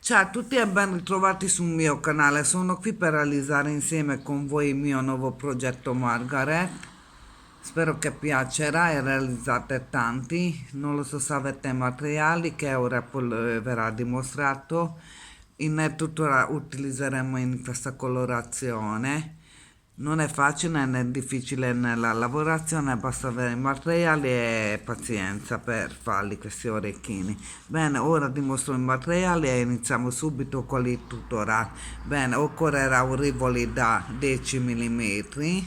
Ciao a tutti e ben ritrovati sul mio canale. Sono qui per realizzare insieme con voi il mio nuovo progetto Margaret. Spero che piacerà e realizzate tanti. Non lo so se avete materiali che ora poi verrà dimostrato. In tuttora utilizzeremo in questa colorazione. Non è facile né difficile nella lavorazione, basta avere i materiali e pazienza per farli questi orecchini. Bene, ora dimostro i materiali e iniziamo subito con il tutorial. Bene, occorrerà un rivoli da 10 mm.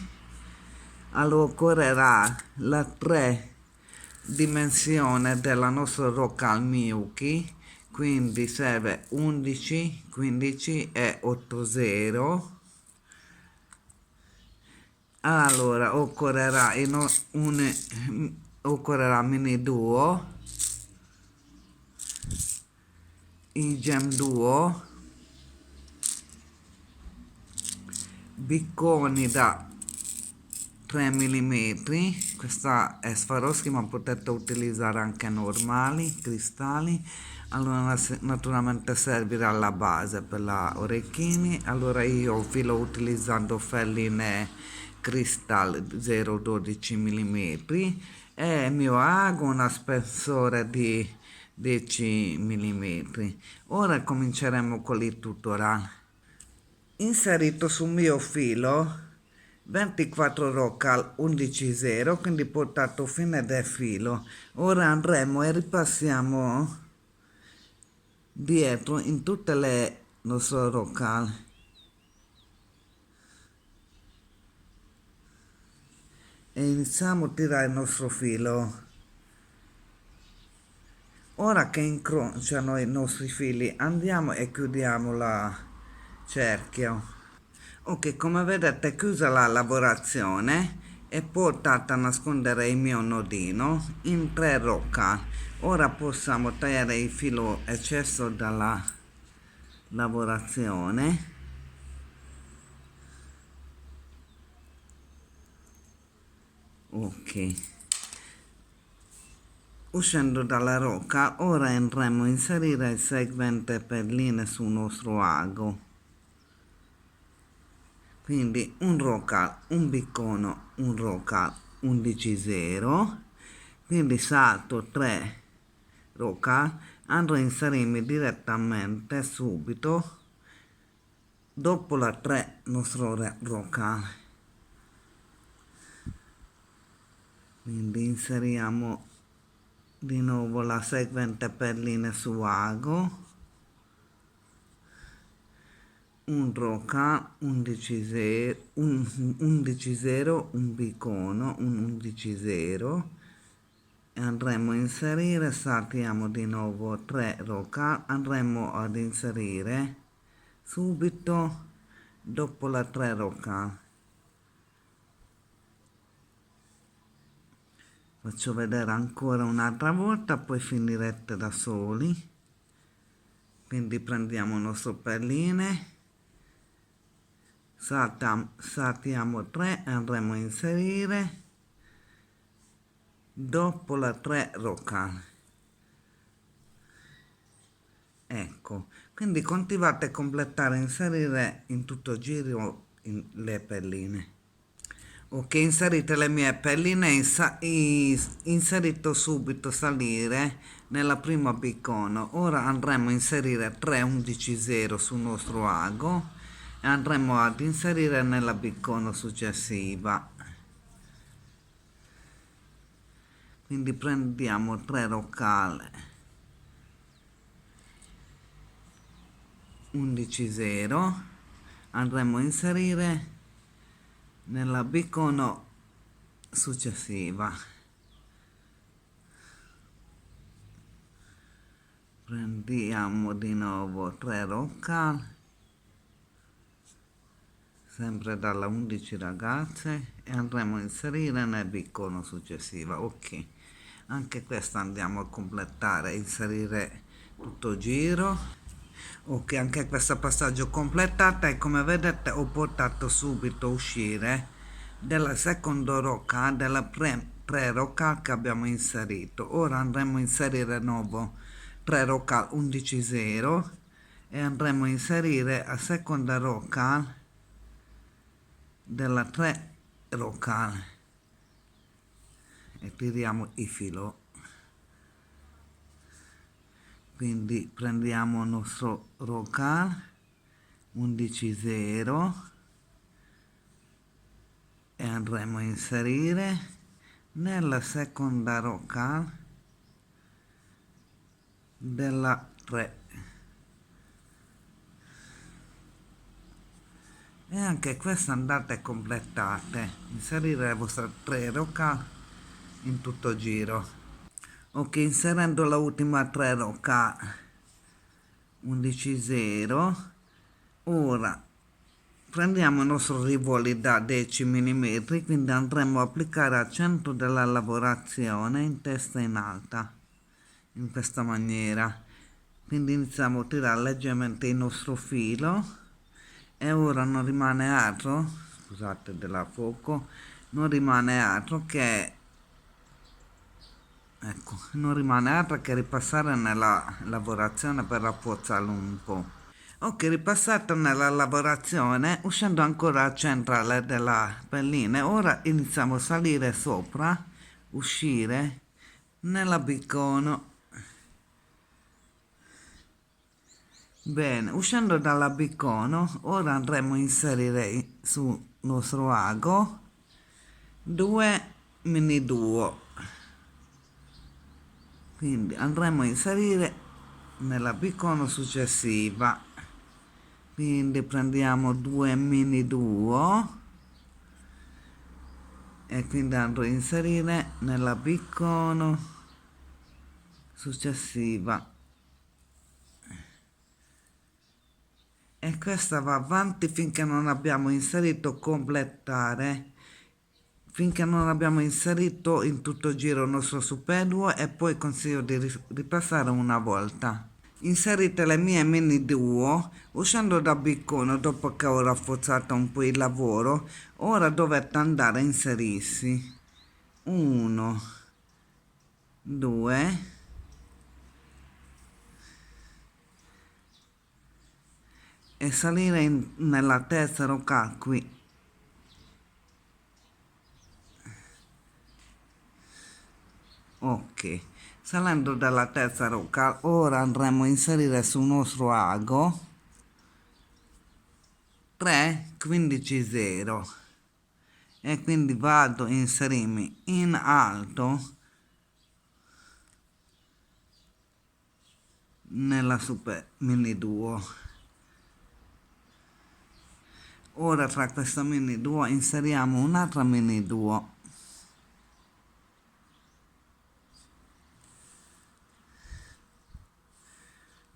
Allora occorrerà la 3 dimensione della nostra Rocal Miyuki, quindi serve 11, 15 e 80. Allora, occorrerà mini duo, i gem duo, bicconi da 3 mm, questa è Swarovski ma potete utilizzare anche normali, cristalli. Allora naturalmente servirà la base per la orecchini. Allora io filo utilizzando felline cristal 0,12 mm e il mio ago una spessore di 10 mm. Ora cominceremo con il tutorial. Inserito sul mio filo 24 rocal 11,0, quindi portato fine del filo. Ora andremo e ripassiamo dietro in tutte le nostre rocal e iniziamo a tirare il nostro filo. Ora che incrociano i nostri fili andiamo e chiudiamo la cerchio. Ok, come vedete chiusa la lavorazione è portata a nascondere il mio nodino in 3 rocca. Ora possiamo tagliare il filo eccesso dalla lavorazione. Ok, uscendo dalla rocca ora andremo a inserire il seguente perline sul nostro ago. Quindi un rocal, un biccono, un rocal 11,0, quindi salto 3 rocal, andrò a inserirmi direttamente subito dopo la 3 nostro rocal. Quindi inseriamo di nuovo la seguente perlina su ago, un rocal 11,0, un 11,0, un bicono, un 11,0 e andremo a inserire, saltiamo di nuovo 3 rocal, andremo ad inserire subito dopo la 3 rocal. Faccio vedere ancora un'altra volta, poi finirete da soli. Quindi prendiamo il nostro perline, saltiamo 3 e andremo a inserire dopo la 3 rocal. Ecco, quindi continuate a completare, inserire in tutto il giro le perline. Ok, inserite le mie perline, inserito subito salire nella prima biccono. Ora andremo a inserire 3 11,0 sul nostro ago e andremo ad inserire nella biccono successiva. Quindi prendiamo 3 rocal 11,0, andremo a inserire nella biccono successiva. Prendiamo di nuovo 3 rocal, sempre dalla 11 ragazze, e andremo a inserire nel biccono successivo. Ok, anche questa andiamo a completare, inserire tutto il giro. Ok, anche questo passaggio completata e come vedete ho portato subito a uscire della seconda rocca, della 3 rocca che abbiamo inserito. Ora andremo a inserire nuovo 3 rocca 11,0 e andremo a inserire a seconda rocal della 3 rocal e tiriamo il filo. Quindi prendiamo il nostro rocal 11,0 e andremo a inserire nella seconda rocal della 3 e anche questa andate e completate, inserire le vostre 3 rocal in tutto giro. Ok, inserendo la ultima 3 rocal 11,0, ora prendiamo il nostro rivoli da 10 mm, quindi andremo a applicare al centro della lavorazione in testa in alta, in questa maniera. Quindi iniziamo a tirare leggermente il nostro filo e ora non rimane altro, scusate della fuoco, non rimane altro che ecco, non rimane altro che ripassare nella lavorazione per rafforzarlo un po'. Ok, ripassato nella lavorazione, uscendo ancora al centrale della pellina, ora iniziamo a salire sopra, uscire nella bicone. Bene, uscendo dalla bicone, ora andremo a inserire sul nostro ago 2 mini duo. Quindi andremo a inserire nella bicone successiva. Quindi prendiamo 2 mini duo e quindi andrò a inserire nella bicone successiva. E questa va avanti finché non abbiamo inserito completare, finché non abbiamo inserito in tutto il giro il nostro superduo e poi consiglio di ripassare una volta. Inserite le mie mini duo, uscendo da biccone dopo che ho rafforzato un po' il lavoro, ora dovete andare a inserirsi 1, 2, e salire nella terza rocal qui. Ok, salendo dalla terza rocal, ora andremo a inserire sul nostro ago 3 15,0 e quindi vado a inserirmi in alto nella super mini duo. Ora tra questa mini duo inseriamo un'altra mini duo.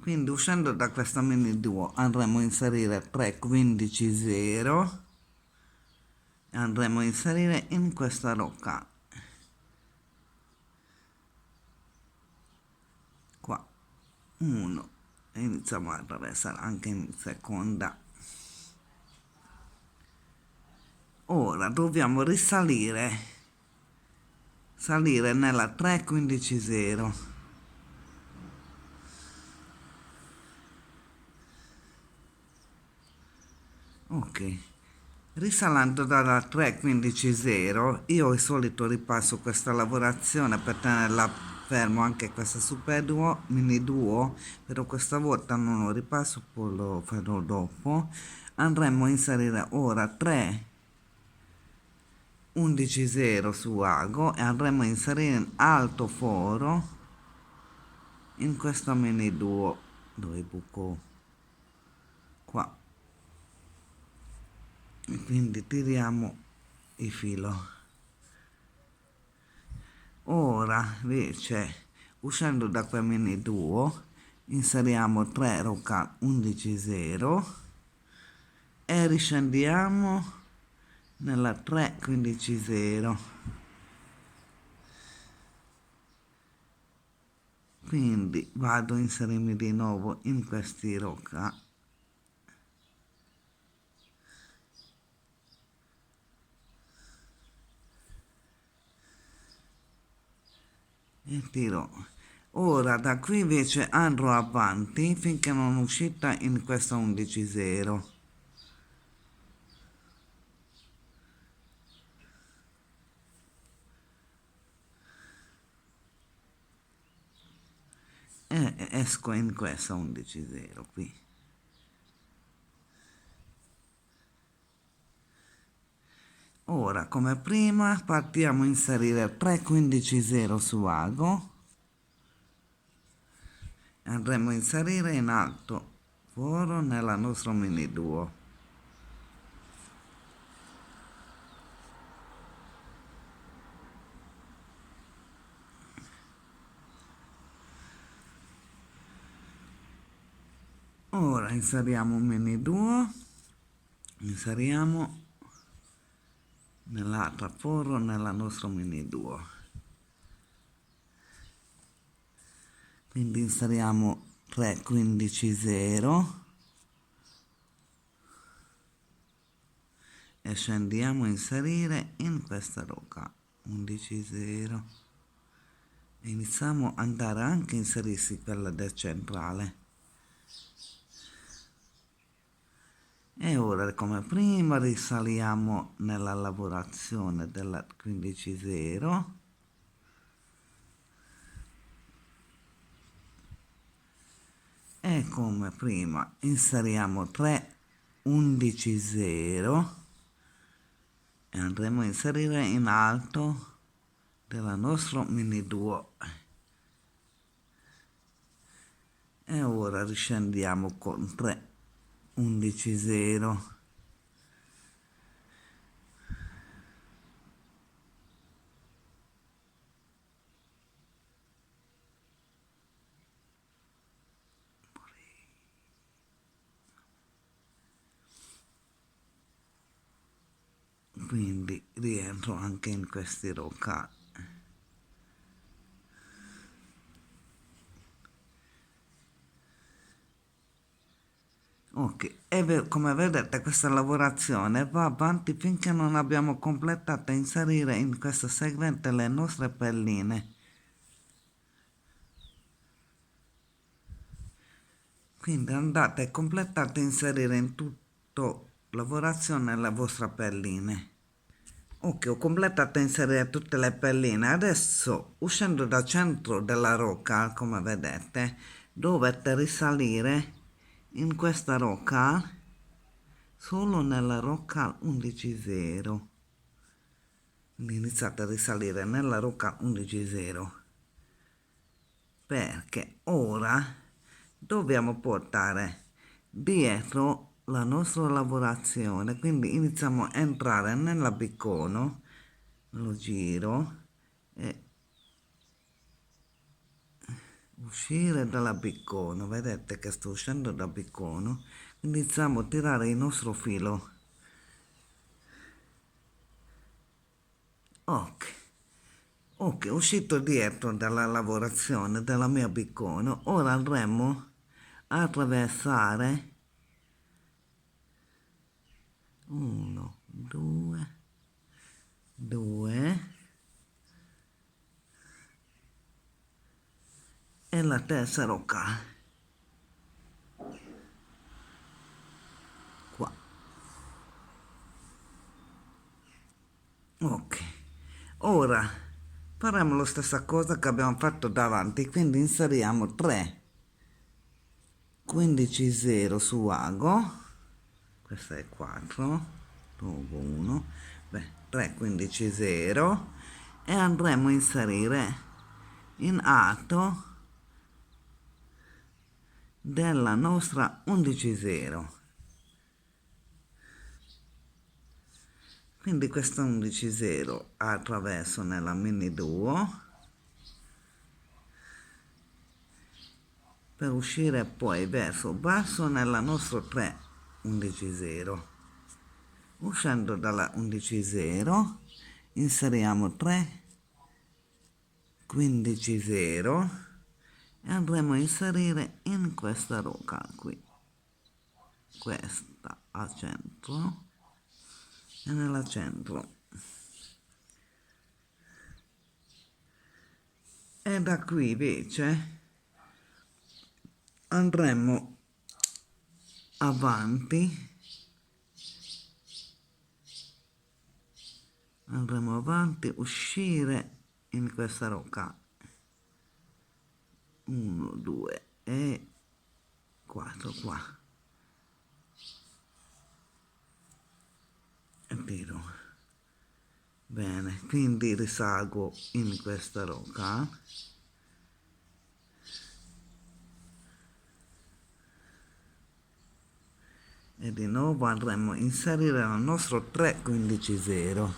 Quindi uscendo da questa mini duo andremo a inserire 3 15,0 e andremo a inserire in questa rocca qua 1 e iniziamo a attraversare anche in seconda. Ora dobbiamo risalire, salire nella 3 15,0. Ok, risalendo dalla 3 15,0 io di solito ripasso questa lavorazione per tenerla fermo, anche questa super duo, mini duo, però questa volta non lo ripasso, poi lo farò dopo. Andremo a inserire ora 3 11,0 su ago e andremo a inserire in alto foro in questo mini duo dove buco qua e quindi tiriamo il filo. Ora invece uscendo da quel mini duo inseriamo 3 rocal 11,0 e riscendiamo nella 3 15,0. Quindi vado a inserirmi di nuovo in questi rocal e tiro. Ora da qui invece andrò avanti finché non uscita in questa 11,0. E esco in questa 11,0 qui. Ora come prima partiamo a inserire 3,15,0 su ago. Andremo a inserire in alto foro nella nostra mini duo. Ora inseriamo un mini duo, inseriamo nell'altra foro nella nostra mini duo. Quindi inseriamo 3,15,0 e scendiamo a inserire in questa rocca 11,0 e iniziamo ad andare anche a inserirsi quella del centrale. E ora come prima risaliamo nella lavorazione della 15,0 e come prima inseriamo 3,11,0 e andremo a inserire in alto della nostra mini duo. E ora riscendiamo con 3,11,0 quindi rientro anche in questi rocca. Ok, e come vedete questa lavorazione va avanti finché non abbiamo completato a inserire in questo segmento le nostre pelline. Quindi andate e completate a inserire in tutto lavorazione le vostre pelline. Ok, ho completato a inserire tutte le pelline. Adesso, uscendo dal centro della rocca, come vedete, dovete risalire in questa rocca solo nella rocca 11,0. Quindi iniziate a risalire nella rocca 11,0 perché ora dobbiamo portare dietro la nostra lavorazione, quindi iniziamo a entrare nell'abbicono, lo giro e uscire dall'abbicono. Vedete che sto uscendo dall'abbicono, iniziamo a tirare il nostro filo. Ok, uscito dietro dalla lavorazione della mia abbicono, ora andremo a attraversare 1, 2, 2 e la terza rocca qua. Ok, ora faremo la stessa cosa che abbiamo fatto davanti, quindi inseriamo 3 15,0 su ago, questo è 4, dopo 1, 3 15,0 e andremo a inserire in alto della nostra 11,0. Quindi questa 11,0 attraverso nella mini duo per uscire poi verso basso nella nostra 3 11,0. Uscendo dalla 11,0 inseriamo 3 15,0 e andremo a inserire in questa rocca qui, questa al centro e nella centro. E e da qui invece andremo avanti, uscire in questa rocca 1 2 e 4 qua e tiro bene, quindi risalgo in questa rocca e di nuovo andremo a inserire il nostro 3 15 0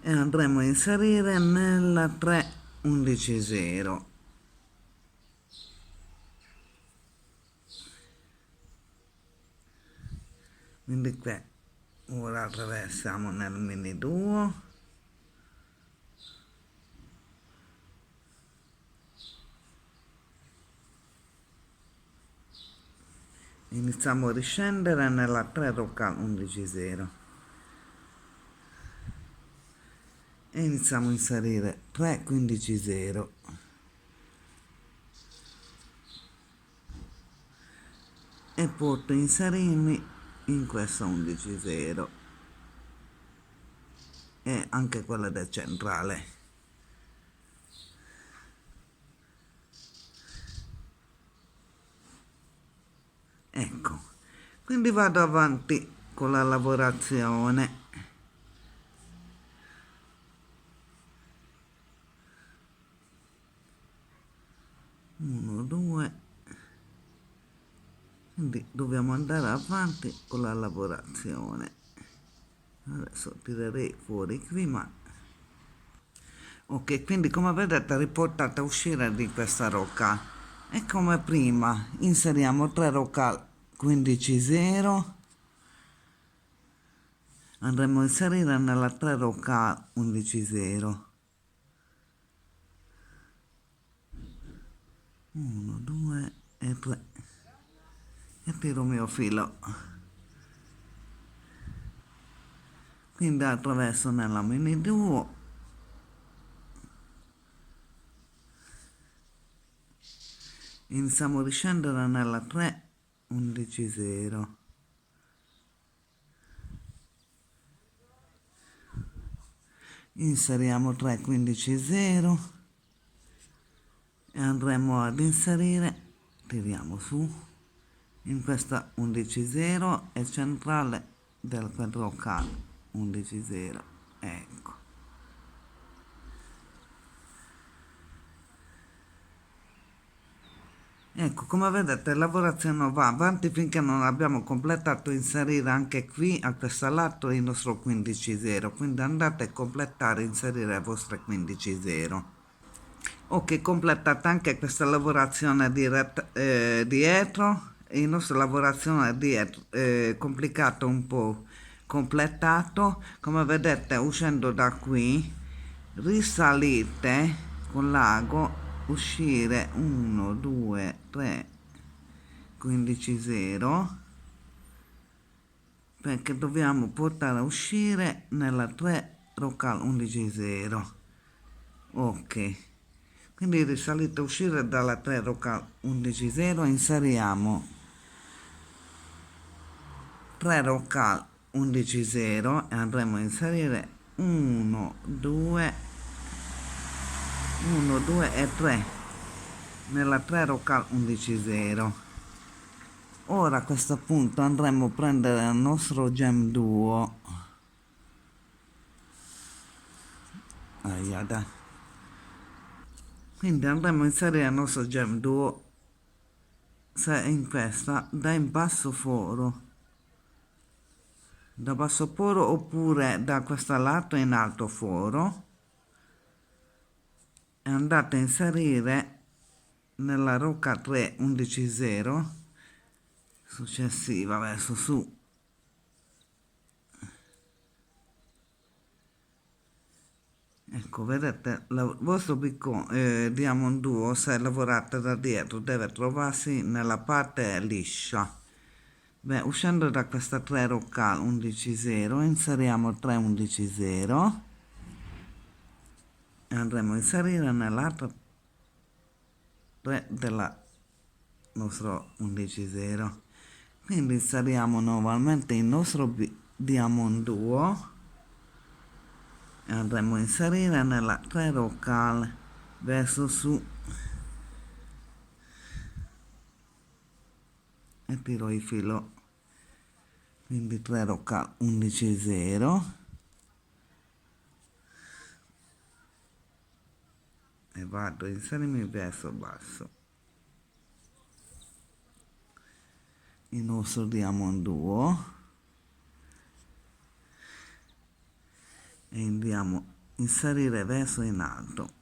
e andremo a inserire nella 3 11 0. Quindi qui ora attraversiamo nel mini duo iniziamo a riscendere nella 3 rocca 11 0 e iniziamo a inserire 3 15 0 e porto inserirmi in questa 11 0 e anche quella del centrale. Ecco, quindi vado avanti con la lavorazione. Uno, due, quindi dobbiamo andare avanti con la lavorazione. Adesso tirerei fuori qui, ma ok, quindi come vedete riportate a uscire di questa rocca e come prima inseriamo 3 rocca 15 0, andremo a inserire nella 3 rocca 11 0, 1 2 e 3 e tiro il mio filo, quindi attraverso nella mini duo iniziamo a riscendere nella 3 11 0, inseriamo 3 15 0 e andremo ad inserire, tiriamo su in questa 11 0 e centrale del quadrocale 11 0, ecco. Ecco, come vedete la lavorazione va avanti finché non abbiamo completato inserire anche qui a questo lato il nostro 15 0, quindi andate a completare inserire le vostre 15 0. Ok, completata anche questa lavorazione dietro, il nostro lavorazione dietro complicato un po' completato, come vedete uscendo da qui risalite con l'ago, uscire 1 2 3 15 0 perché dobbiamo portare a uscire nella 3 rocca 11 0. Ok, quindi risalite a uscire dalla 3 rocca 11 0, inseriamo 3 rocca 11 0 e andremo a inserire 1 2 1 2 e 3 nella 3 rocca 11 0. Ora a questo punto andremo a prendere il nostro gem duo, dai. Quindi andremo a inserire il nostro gem duo se in questa da basso foro oppure da questo lato in alto foro e andate a inserire nella rocca 3 11 0 successiva verso su, ecco vedete il vostro piccone diamond duo se lavorate da dietro deve trovarsi nella parte liscia, Beh, uscendo da questa 3 rocca 11 0, inseriamo 3 11 0 e andremo a inserire nell'altra 3 della nostro 11 0. Quindi inseriamo nuovamente il nostro diamond duo e andremo a inserire nella 3 rocca verso su e tiro il filo, quindi 3 rocca 11 0 e vado a inserirmi verso basso il nostro diamond duo e andiamo a inserire verso in alto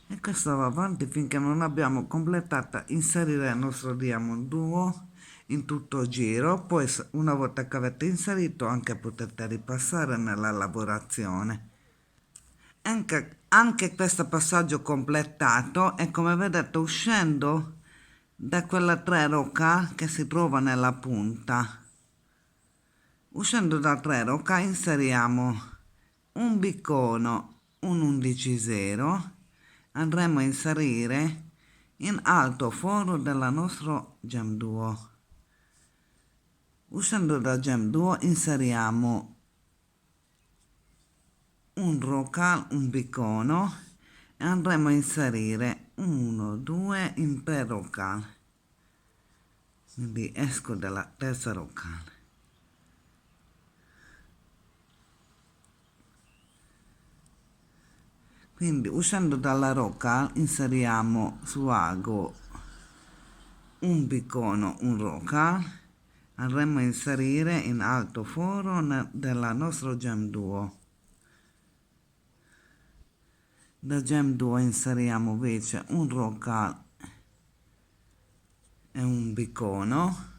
e questo va avanti finché non abbiamo completato inserire il nostro diamond duo in tutto il giro. Poi una volta che avete inserito anche potete ripassare nella lavorazione. Anche questo passaggio completato e come vedete uscendo da quella 3 rocca che si trova nella punta, uscendo da 3 rocca inseriamo un biccono, un 11 0, andremo a inserire in alto foro della nostro gem duo. Uscendo da gem duo inseriamo un rocca, un biccono e andremo a inserire 1 2 in 3 rocca, quindi esco dalla terza rocca, quindi uscendo dalla rocca inseriamo su ago un biccono, un rocca, andremo a inserire in alto foro della nostro gem duo. Da gem 2 inseriamo invece un rocca e un biccono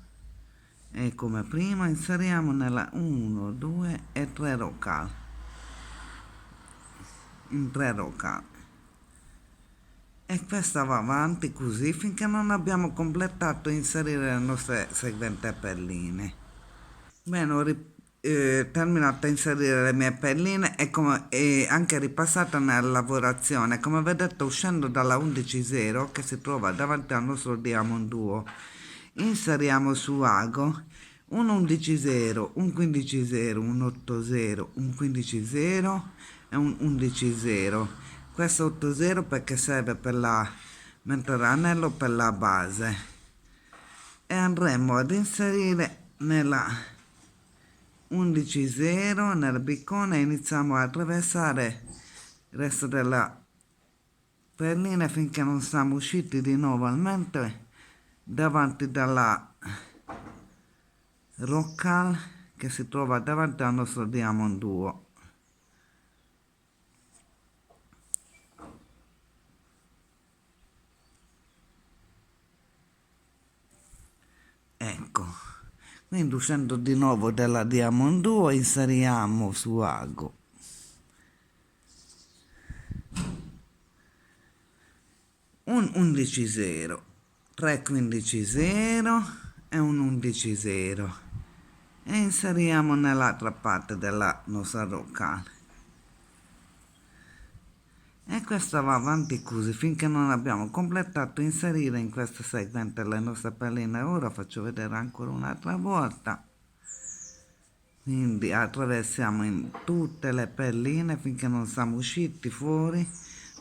e come prima inseriamo nella 1 2 e 3 rocca in 3 rocca e questa va avanti così finché non abbiamo completato inserire le nostre seguenti perline. Bene, ho terminato a inserire le mie perline e anche ripassata nella lavorazione. Come vedete uscendo dalla 11 0 che si trova davanti al nostro diamond duo inseriamo su ago un 11 0, un 15 0, un 8 0, un 15 0 e un 11 0. Questo 8 0 perché serve per la mentre l'anello per la base e andremo ad inserire nella 11 0 nel biccone e iniziamo a attraversare il resto della perlina finché non siamo usciti di nuovamente davanti dalla rocca che si trova davanti al nostro diamond duo. Ecco, quindi uscendo di nuovo dalla diamond duo inseriamo su ago un 11 0, 3 15 0 e un 11 0 e inseriamo nell'altra parte della nostra rocca e questa va avanti così finché non abbiamo completato inserire in questa segmento le nostre perline. Ora faccio vedere ancora un'altra volta, quindi attraversiamo in tutte le perline finché non siamo usciti fuori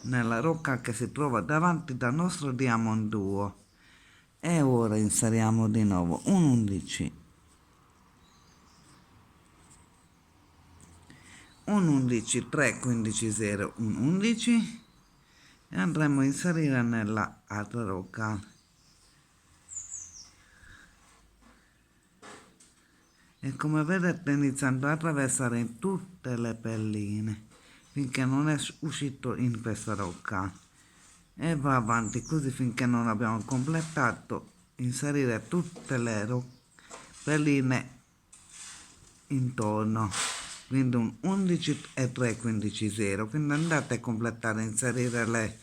nella rocca che si trova davanti dal nostro diamond duo e ora inseriamo di nuovo un 11, un 11 3 15 0 un 11 e andremo a inserire nella altra rocca e come vedete iniziando a attraversare in tutte le perline finché non è uscito in questa rocca e va avanti così finché non abbiamo completato inserire tutte le perline intorno, quindi un 11 e 3 15 0, quindi andate a completare inserire le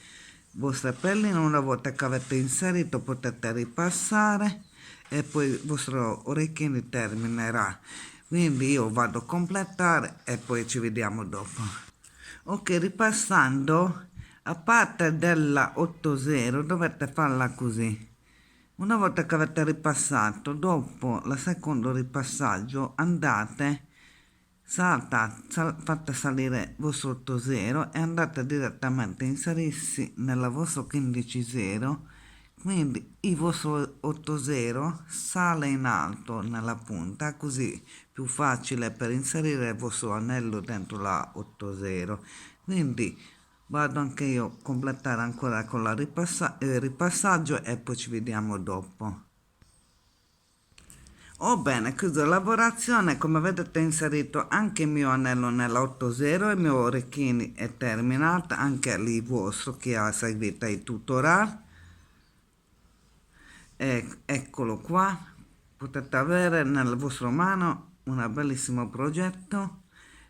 vostre pelline. Una volta che avete inserito potete ripassare e poi il vostro orecchino terminerà. Quindi io vado a completare e poi ci vediamo dopo. Ok, ripassando, a parte della 80 dovete farla così. Una volta che avete ripassato, dopo il secondo ripassaggio andate, fate salire il vostro 80 e andate direttamente a inserirsi nella vostra 15 quindi il vostro 80 sale in alto nella punta, così più facile per inserire il vostro anello dentro la 80. Quindi vado anche io a completare ancora con la ripassaggio e poi ci vediamo dopo. Oh bene, chiuso la lavorazione, come vedete ho inserito anche il mio anello nella 80 e il mio orecchini è terminato, anche lì vostro che ha seguito i tutorial. Eccolo qua, potete avere nella vostra mano un bellissimo progetto,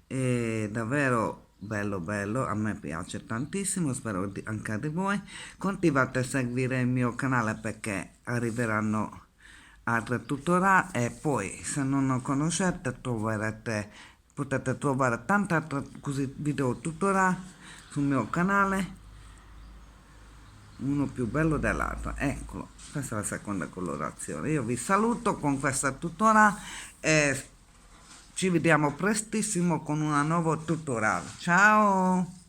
è davvero bello, a me piace tantissimo, spero anche di voi. Continuate a seguire il mio canale perché arriveranno altri tutorial e poi se non lo conoscete potete trovare tanti altri video tutorial sul mio canale, uno più bello dell'altro. Eccolo, questa è la seconda colorazione. Io vi saluto con questa tutorial e ci vediamo prestissimo con una nuova tutorial. Ciao!